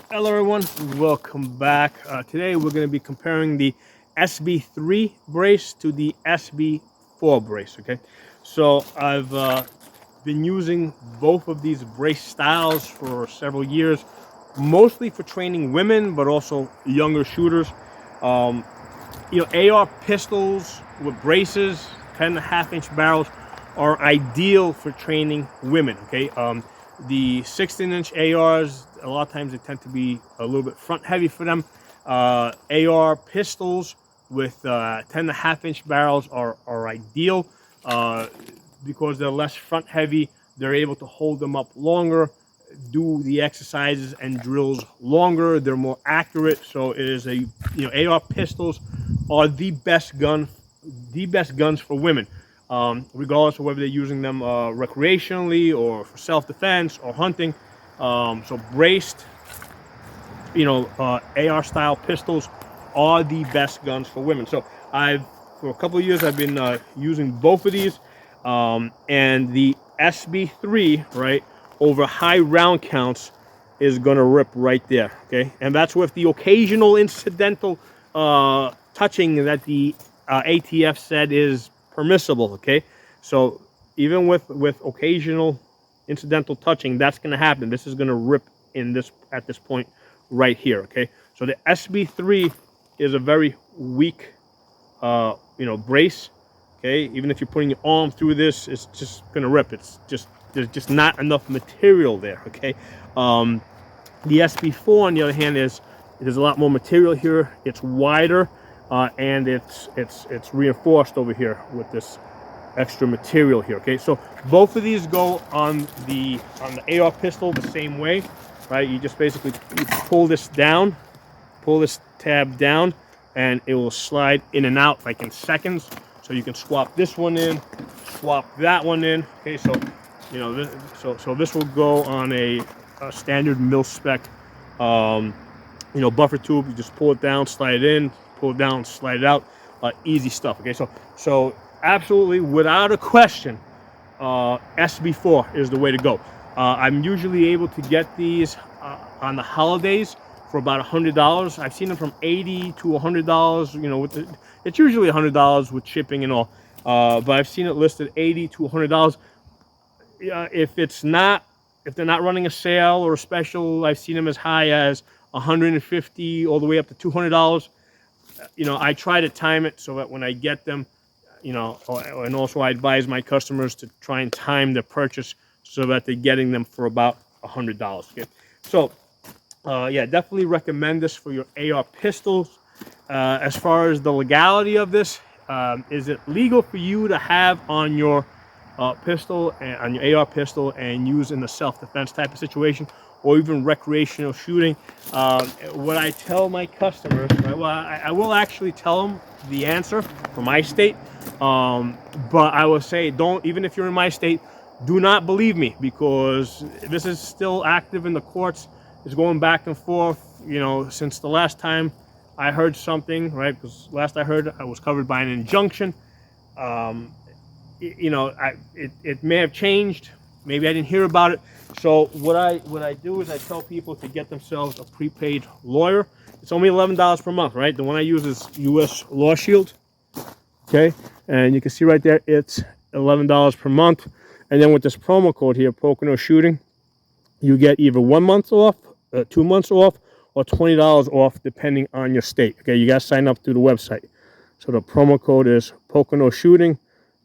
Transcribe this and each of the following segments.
Hello everyone, welcome back. Today we're going to be comparing the SB3 brace to the SB4 brace, okay? So I've been using both of these brace styles for several years, mostly for training women, but also younger shooters. AR pistols with braces, 10.5-inch barrels are ideal for training women, okay? The 16-inch ARs, a lot of times they tend to be a little bit front heavy for them. AR pistols with 10.5-inch barrels are ideal because they're less front heavy. They're able to hold them up longer, do the exercises and drills longer. They're more accurate. So it is AR pistols are the best guns for women, regardless of whether they're using them recreationally or for self-defense or hunting. So braced, AR style pistols are the best guns for women. So for a couple of years, I've been using both of these, and the SB3, right, over high round counts is gonna rip right there, okay? And that's with the occasional incidental touching that the ATF said is permissible, okay? So even with occasional incidental touching, that's gonna happen. This is gonna rip at this point right here, okay? So the SB3 is a very weak brace, okay? Even if you're putting your arm through this, it's just gonna rip. There's just not enough material there, okay? The SB4, on the other hand, there's a lot more material here. It's wider, and it's reinforced over here with this extra material here, okay? So both of these go on the AR pistol the same way, right? You just basically pull this tab down, and it will slide in and out like in seconds. So you can swap this one in, swap that one in, okay? So so this will go on a standard mil spec buffer tube. You just pull it down, slide it in, pull it down, slide it out. Easy stuff, okay? So absolutely, without a question, SB4 is the way to go. I'm usually able to get these on the holidays for about $100. I've seen them from $80 to $100. It's usually $100 with shipping and all. But I've seen it listed $80 to $100. If they're not running a sale or a special, I've seen them as high as $150 all the way up to $200. I try to time it so that when I get them, and also I advise my customers to try and time the purchase so that they're getting them for about $100. Okay, so yeah, definitely recommend this for your AR pistols. As far as the legality of this, is it legal for you to have on your pistol and on your AR pistol and use in the self-defense type of situation, or even recreational shooting? What I tell my customers, right, well, I will actually tell them the answer for my state, but I will say, even if you're in my state, do not believe me, because this is still active in the courts. It's going back and forth, since the last time I heard something, right? Because last I heard, I was covered by an injunction. It may have changed. Maybe I didn't hear about it. So what I do is I tell people to get themselves a prepaid lawyer. It's only $11 per month, right? The one I use is US Lawshield. Okay, and you can see right there, it's $11 per month. And then with this promo code here, Pocono Shooting, you get either 1 month off, 2 months off, or $20 off, depending on your state. Okay, you guys sign up through the website. So the promo code is Pocono Shooting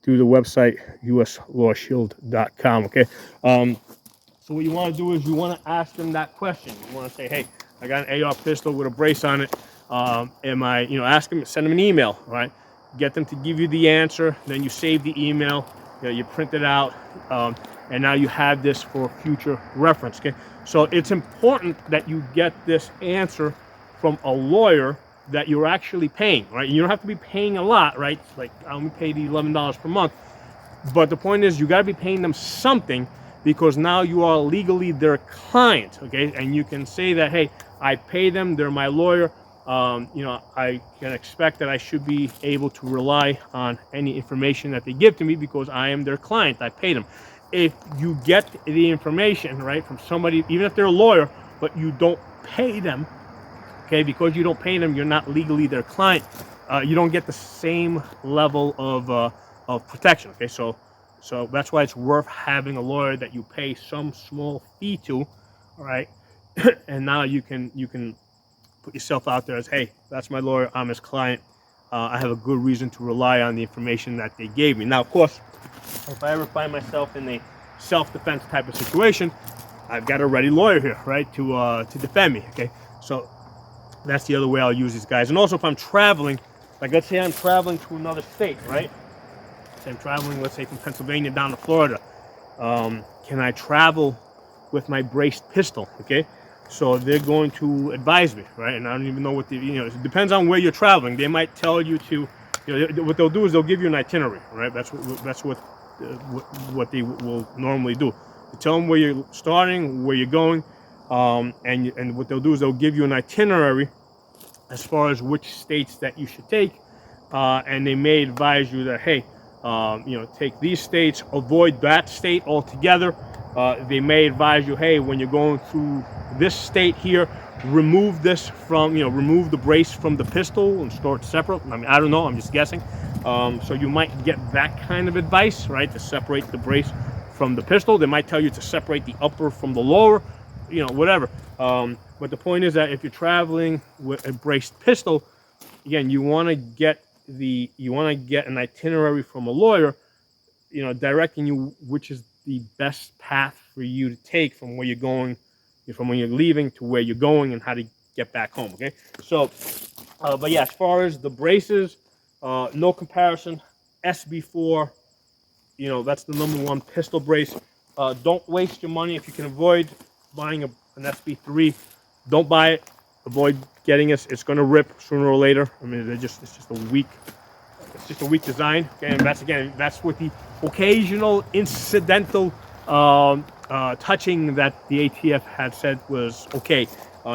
through the website uslawshield.com. Okay, so what you want to do is you want to ask them that question. You want to say, hey, I got an AR pistol with a brace on it. Ask them, send them an email, right? Get them to give you the answer. Then you save the email. You print it out, and now you have this for future reference. Okay, so it's important that you get this answer from a lawyer that you're actually paying, right? You don't have to be paying a lot, right? Like, I only pay the $11 per month, but the point is, you got to be paying them something, because now you are legally their client, okay? And you can say that, hey, I pay them, they're my lawyer. I can expect that I should be able to rely on any information that they give to me, because I am their client. I pay them. If you get the information, right, from somebody, even if they're a lawyer, but you don't pay them, okay, because you don't pay them, you're not legally their client. You don't get the same level of protection. Okay, so that's why it's worth having a lawyer that you pay some small fee to, all right, and now you can put yourself out there as, hey, that's my lawyer, I'm his client. I have a good reason to rely on the information that they gave me. Now, of course, if I ever find myself in a self-defense type of situation, I've got a ready lawyer here, right, to defend me. Okay, so that's the other way I'll use these guys. And also, if I'm traveling, like let's say I'm traveling to another state, right? Say I'm traveling, let's say from Pennsylvania down to Florida. Can I travel with my braced pistol? Okay, so they're going to advise me, right? And I don't even know what it depends on where you're traveling. They might tell you to, what they'll do is they'll give you an itinerary, right? That's what they will normally do. They tell them where you're starting, where you're going, and what they'll do is they'll give you an itinerary as far as which states that you should take, and they may advise you that, hey, take these states, avoid that state altogether. They may advise you, hey, when you're going through this state here, remove this from, remove the brace from the pistol and store it separate. I mean, I don't know, I'm just guessing. So you might get that kind of advice, right, to separate the brace from the pistol. They might tell you to separate the upper from the lower, whatever. But the point is that if you're traveling with a braced pistol, again, you want to get an itinerary from a lawyer, directing you which is the best path for you to take from where you're going, from when you're leaving to where you're going, and how to get back home. Okay, so but yeah, as far as the braces, no comparison. SB4, that's the #1 pistol brace. Don't waste your money. If you can avoid buying an SB3, don't buy it. Avoid getting it. It's going to rip sooner or later. I mean, it's just a weak design. Okay? And that's with the occasional incidental touching that the ATF had said was okay.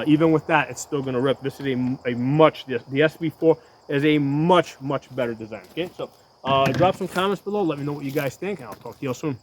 Even with that, it's still going to rip. This is the SB4 is a much better design. Okay, so drop some comments below. Let me know what you guys think, and I'll talk to you all soon.